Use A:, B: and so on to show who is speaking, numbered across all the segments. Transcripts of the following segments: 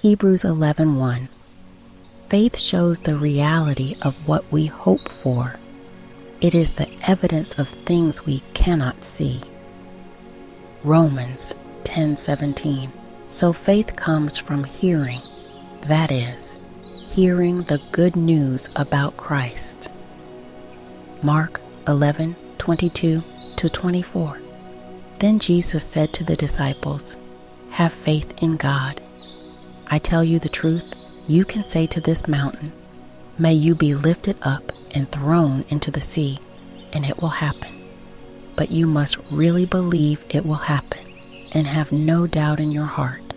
A: Hebrews 11:1. Faith shows the reality of what we hope for. It is the evidence of things we cannot see. Romans 10:17. So faith comes from hearing, that is, hearing the good news about Christ. Mark 11:22-24. Then Jesus said to the disciples, "Have faith in God. I tell you the truth, you can say to this mountain, 'May you be lifted up and thrown into the sea,' and it will happen. But you must really believe it will happen and have no doubt in your heart.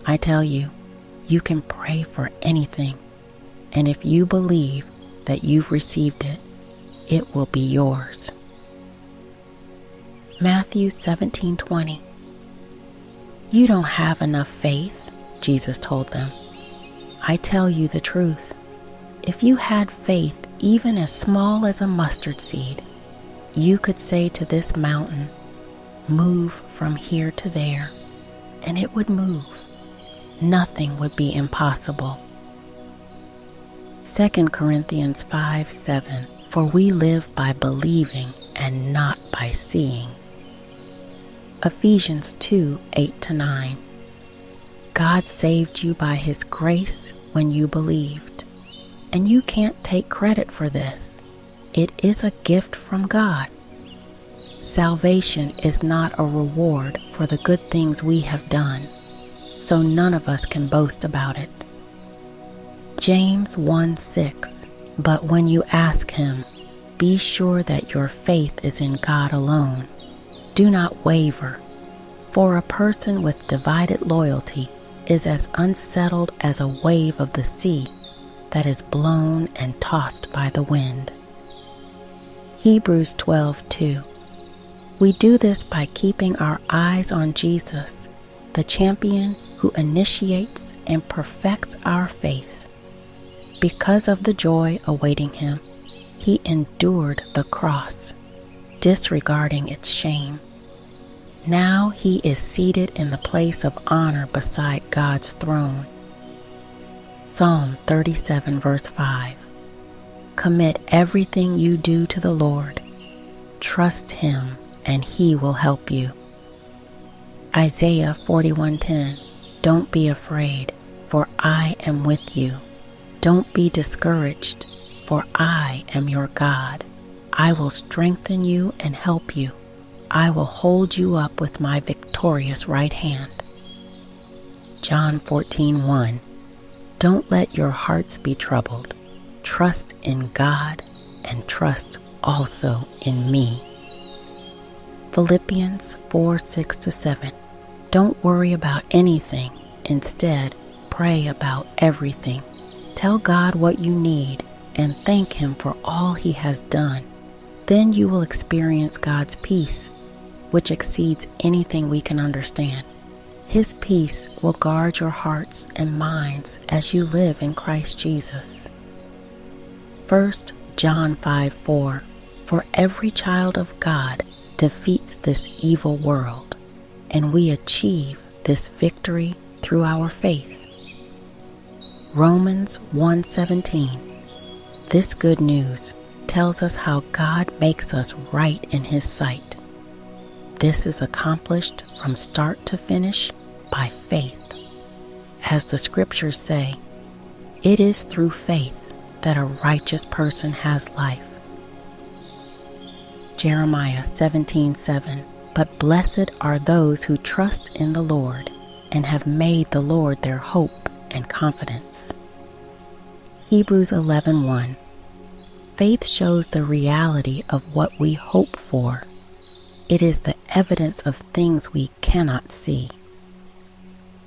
A: I tell you, you can pray for anything, and if you believe that you've received it, it will be yours." Matthew 17:20. You don't have enough faith, Jesus told them. I tell you the truth. If you had faith even as small as a mustard seed, you could say to this mountain, "Move from here to there," and it would move. Nothing would be impossible. 2 Corinthians 5:7. For we live by believing and not by seeing. Ephesians 2:8-9. God saved you by His grace when you believed, and you can't take credit for this. It is a gift from God. Salvation is not a reward for the good things we have done, so none of us can boast about it. James 1:6. But when you ask Him, be sure that your faith is in God alone. Do not waver, for a person with divided loyalty is as unsettled as a wave of the sea that is blown and tossed by the wind. Hebrews 12:2. We do this by keeping our eyes on Jesus, the champion who initiates and perfects our faith. Because of the joy awaiting Him, He endured the cross, disregarding its shame. Now He is seated in the place of honor beside God's throne. Psalm 37 verse 5. Commit everything you do to the Lord. Trust Him and He will help you. Isaiah 41:10. Don't be afraid, for I am with you. Don't be discouraged, for I am your God. I will strengthen you and help you. I will hold you up with my victorious right hand. John 14:1. Don't let your hearts be troubled. Trust in God and trust also in me. Philippians 4:6-7. Don't worry about anything. Instead, pray about everything. Tell God what you need and thank Him for all He has done. Then you will experience God's peace, which exceeds anything we can understand. His peace will guard your hearts and minds as you live in Christ Jesus. 1 John 5:4. For every child of God defeats this evil world, and we achieve this victory through our faith. Romans 1:17. This good news tells us how God makes us right in His sight. This is accomplished from start to finish by faith. As the scriptures say, it is through faith that a righteous person has life. Jeremiah 17:7. But blessed are those who trust in the Lord and have made the Lord their hope and confidence. Hebrews 11:1. Faith shows the reality of what we hope for. It is the evidence of things we cannot see.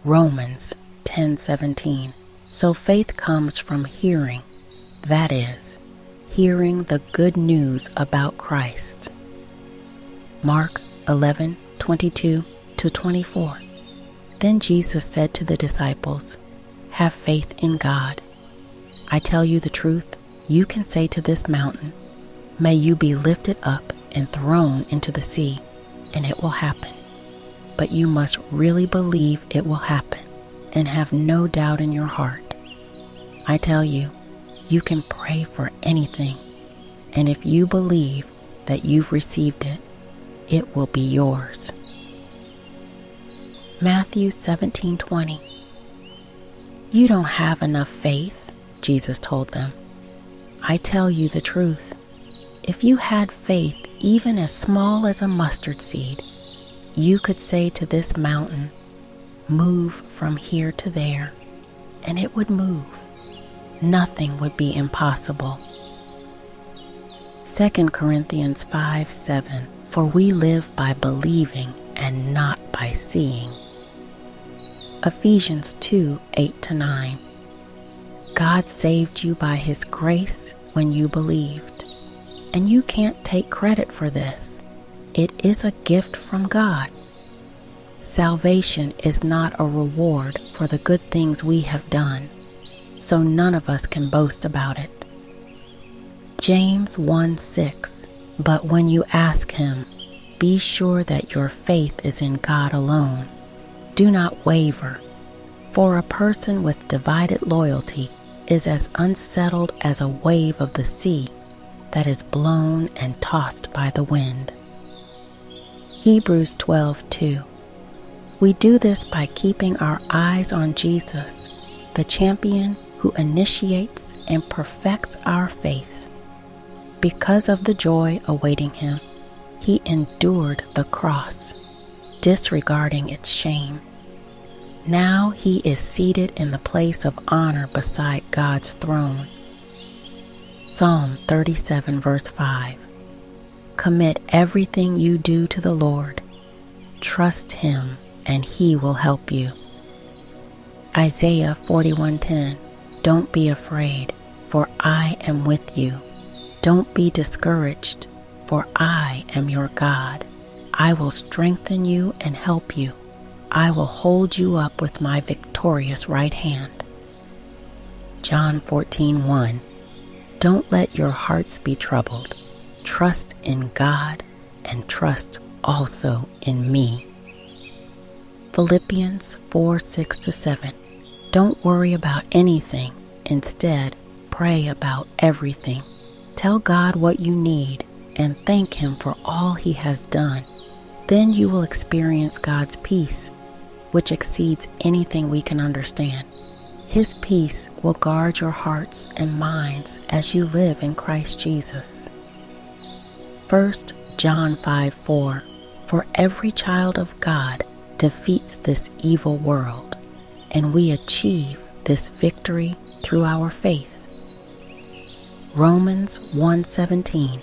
A: Romans 10:17. So faith comes from hearing, that is, hearing the good news about Christ. Mark 11:22-24. Then Jesus said to the disciples, Have faith in God. I tell you the truth, you can say to this mountain, May you be lifted up and thrown into the sea, and it will happen. But you must really believe it will happen and have no doubt in your heart. I tell you, you can pray for anything, and if you believe that you've received it, it will be yours. Matthew 17:20. You don't have enough faith, Jesus told them. I tell you the truth. If you had faith even as small as a mustard seed, you could say to this mountain, "Move from here to there," and it would move. Nothing would be impossible. 2 Corinthians 5:7. For we live by believing and not by seeing. Ephesians 2:8-9. God saved you by His grace when you believed, and you can't take credit for this. It is a gift from God. Salvation is not a reward for the good things we have done, so none of us can boast about it. James 1:6. But when you ask Him, be sure that your faith is in God alone. Do not waver, for a person with divided loyalty is as unsettled as a wave of the sea that is blown and tossed by the wind. Hebrews 12:2. We do this by keeping our eyes on Jesus, the champion who initiates and perfects our faith. Because of the joy awaiting Him, He endured the cross, disregarding its shame. Now He is seated in the place of honor beside God's throne. Psalm 37 verse 5. Commit everything you do to the Lord. Trust Him and He will help you. Isaiah 41:10. Don't be afraid, for I am with you. Don't be discouraged, for I am your God. I will strengthen you and help you. I will hold you up with my victorious right hand. John 14:1. Don't let your hearts be troubled. Trust in God and trust also in me. Philippians 4:6-7. Don't worry about anything. Instead, pray about everything. Tell God what you need and thank Him for all He has done. Then you will experience God's peace, which exceeds anything we can understand. His peace will guard your hearts and minds as you live in Christ Jesus. 1 John 5:4. For every child of God defeats this evil world, and we achieve this victory through our faith. Romans 1:17.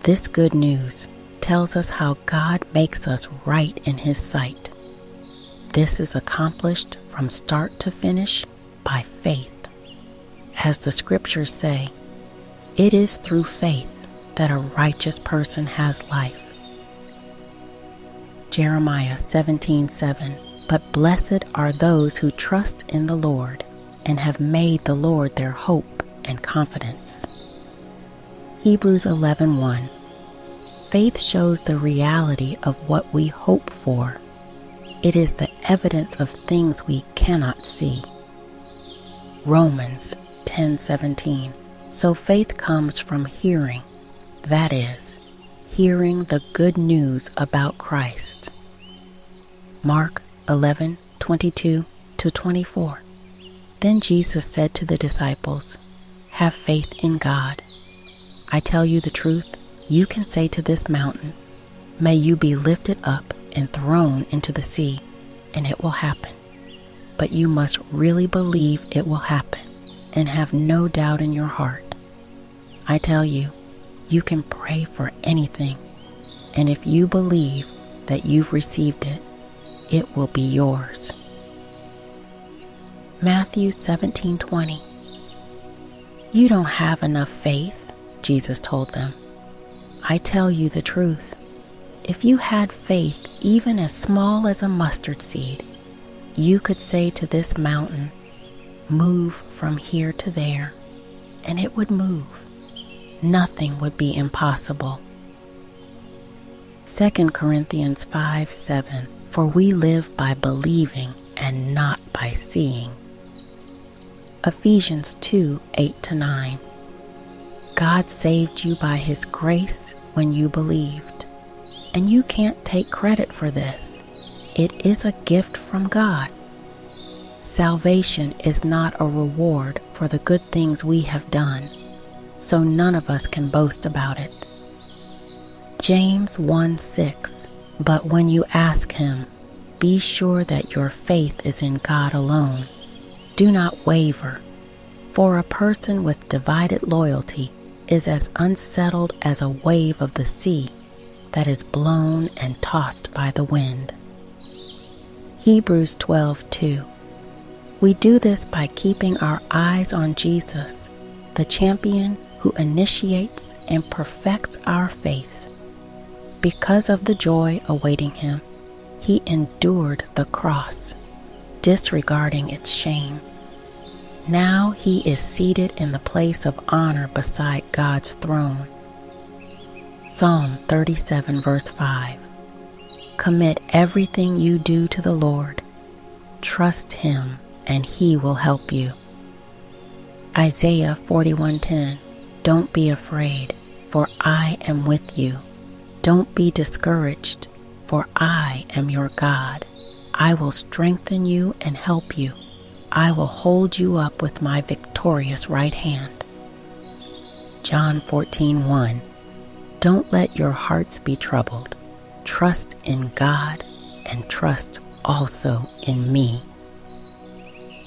A: This good news tells us how God makes us right in His sight. This is accomplished from start to finish by faith. As the scriptures say, it is through faith that a righteous person has life. Jeremiah 17:7. But blessed are those who trust in the Lord and have made the Lord their hope and confidence. Hebrews 11:1. Faith shows the reality of what we hope for. It is the evidence of things we cannot see. Romans 10:17. So faith comes from hearing, that is, hearing the good news about Christ. Mark 11:22-24. Then Jesus said to the disciples, have faith in God. I tell you the truth, you can say to this mountain, may you be lifted up and thrown into the sea, and it will happen. But you must really believe it will happen and have no doubt in your heart. I tell you, you can pray for anything, and if you believe that you've received it, it will be yours. Matthew 17:20. You don't have enough faith, Jesus told them. I tell you the truth. If you had faith even as small as a mustard seed, you could say to this mountain, move from here to there, and it would move. Nothing would be impossible. 2 Corinthians 5:7. For we live by believing and not by seeing. Ephesians 2:8-9. God saved you by His grace when you believed, and you can't take credit for this. It is a gift from God. Salvation is not a reward for the good things we have done, so none of us can boast about it. James 1:6. But when you ask Him, be sure that your faith is in God alone. Do not waver, for a person with divided loyalty is as unsettled as a wave of the sea that is blown and tossed by the wind. Hebrews 12:2. We do this by keeping our eyes on Jesus, the champion who initiates and perfects our faith. Because of the joy awaiting Him, He endured the cross, disregarding its shame. Now He is seated in the place of honor beside God's throne. Psalm 37 verse 5. Commit everything you do to the Lord. Trust Him and He will help you. Isaiah 41:10. Don't be afraid, for I am with you. Don't be discouraged, for I am your God. I will strengthen you and help you. I will hold you up with my victorious right hand. John 14:1. Don't let your hearts be troubled. Trust in God and trust also in me.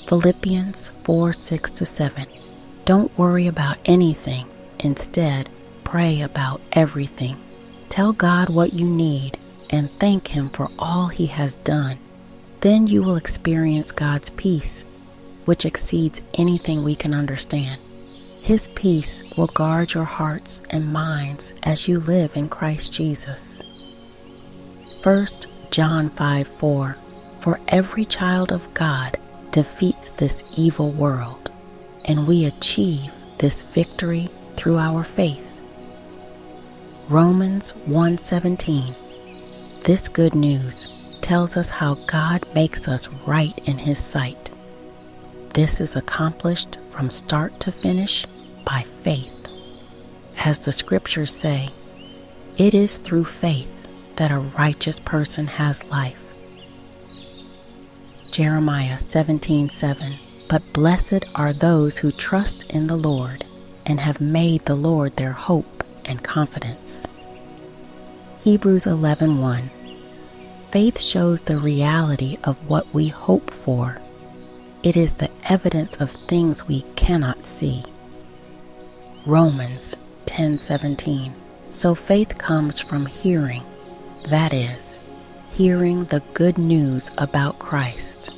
A: Philippians 4:6-7. Don't worry about anything. Instead, pray about everything. Tell God what you need and thank Him for all He has done. Then you will experience God's peace, which exceeds anything we can understand. His peace will guard your hearts and minds as you live in Christ Jesus. 1 John 5:4. For every child of God defeats this evil world, and we achieve this victory through our faith. Romans 1:17. This good news tells us how God makes us right in His sight. This is accomplished from start to finish by faith. As the scriptures say, it is through faith that a righteous person has life. Jeremiah 17:7. But blessed are those who trust in the Lord and have made the Lord their hope and confidence. Hebrews 11:1. Faith shows the reality of what we hope for. It is the evidence of things we cannot see. Romans 10:17. So faith comes from hearing, that is, hearing the good news about Christ.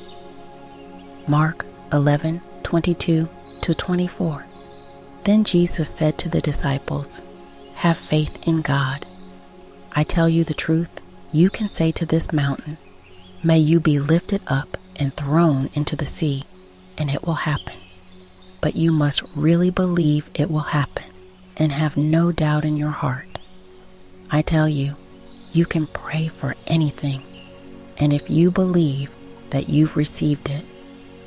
A: Mark 11:22-24. Then Jesus said to the disciples, have faith in God. I tell you the truth, you can say to this mountain, may you be lifted up and thrown into the sea, and it will happen. But you must really believe it will happen and have no doubt in your heart. I tell you, you can pray for anything, and if you believe that you've received it,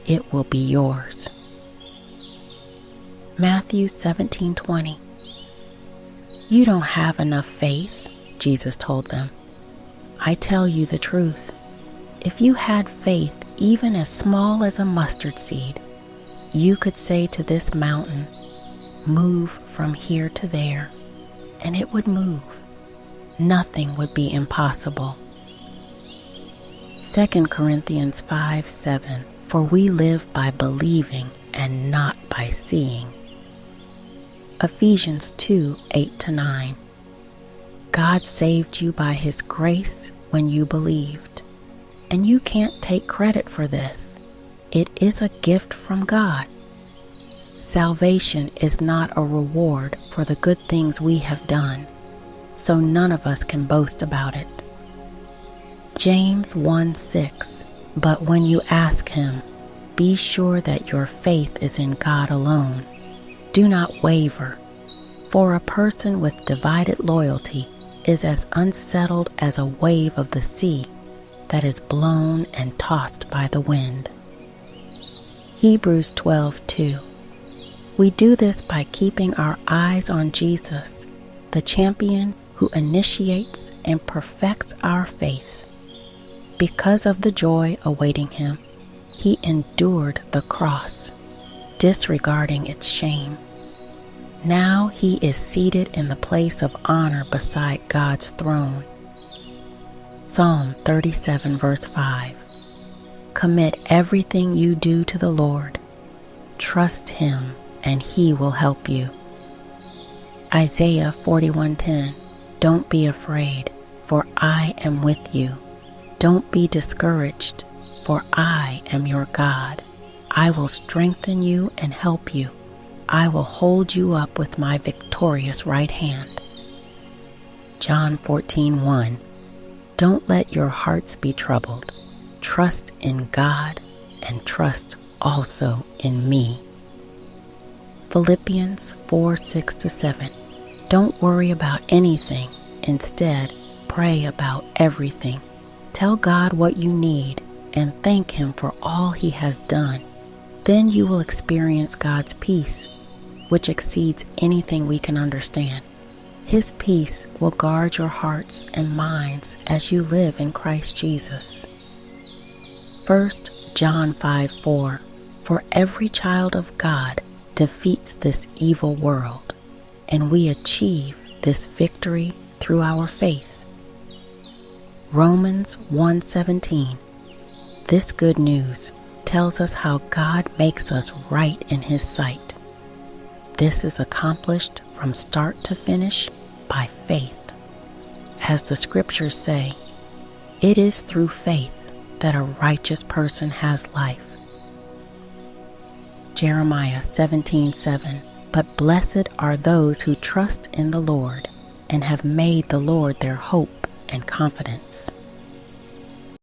A: it will be yours. Matthew 17:20. You don't have enough faith, Jesus told them. I tell you the truth. If you had faith even as small as a mustard seed, you could say to this mountain, move from here to there, and it would move. Nothing would be impossible. 2 Corinthians 5:7. For we live by believing and not by seeing. Ephesians 2:8-9. God saved you by His grace when you believed, and you can't take credit for this. It is a gift from God. Salvation is not a reward for the good things we have done, so none of us can boast about it. James 1:6. But when you ask Him, be sure that your faith is in God alone. Do not waver, for a person with divided loyalty is as unsettled as a wave of the sea that is blown and tossed by the wind. Hebrews 12:2. We do this by keeping our eyes on Jesus, the champion who initiates and perfects our faith. Because of the joy awaiting him, he endured the cross, disregarding its shame. Now he is seated in the place of honor beside God's throne. Psalm 37 verse 5. Commit everything you do to the Lord. Trust him and he will help you. Isaiah 41:10. Don't be afraid, for I am with you. Don't be discouraged, for I am your God. I will strengthen you and help you. I will hold you up with my victorious right hand. John 14:1. Don't let your hearts be troubled. Trust in God and trust also in me. Philippians 4:6-7. Don't worry about anything. Instead, pray about everything. Tell God what you need and thank him for all he has done. Then you will experience God's peace, which exceeds anything we can understand. His peace will guard your hearts and minds as you live in Christ Jesus. 1 John 5:4. For every child of God defeats this evil world, and we achieve this victory through our faith. Romans 1:17. This good news tells us how God makes us right in his sight. This is accomplished from start to finish by faith. As the scriptures say, it is through faith that a righteous person has life. Jeremiah 17:7. But blessed are those who trust in the Lord and have made the Lord their hope and confidence.